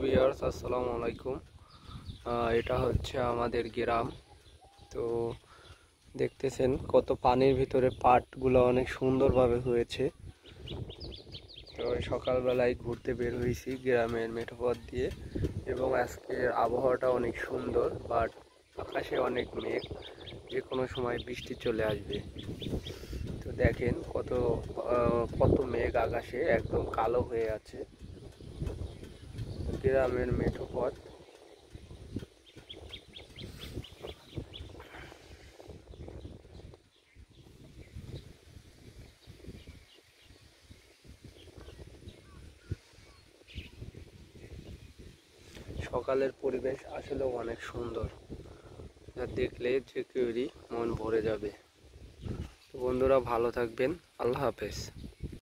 Viewers, আসসালামু আলাইকুম। এটা হচ্ছে আমাদের গ্রাম। তো দেখতেছেন কত পানির ভিতরে পাটগুলো অনেক সুন্দরভাবে হয়েছে। তো সকালবেলায় ঘুরতে বের হয়েছি গ্রামের মেঠো পথ দিয়ে, এবং আজকের আবহাওয়াটা অনেক সুন্দর, বাট আকাশে অনেক মেঘ, যে কোনো সময় বৃষ্টি চলে আসবে। তো দেখেন কত মেঘ আকাশে একদম কালো হয়ে আছে। গ্রামের মেঠো পথ। সকালের পরিবেশ আসলে অনেক সুন্দর, যা দেখলে যে কেউরই মন ভরে যাবে। তো বন্ধুরা, ভালো থাকবেন। আল্লাহ হাফেজ।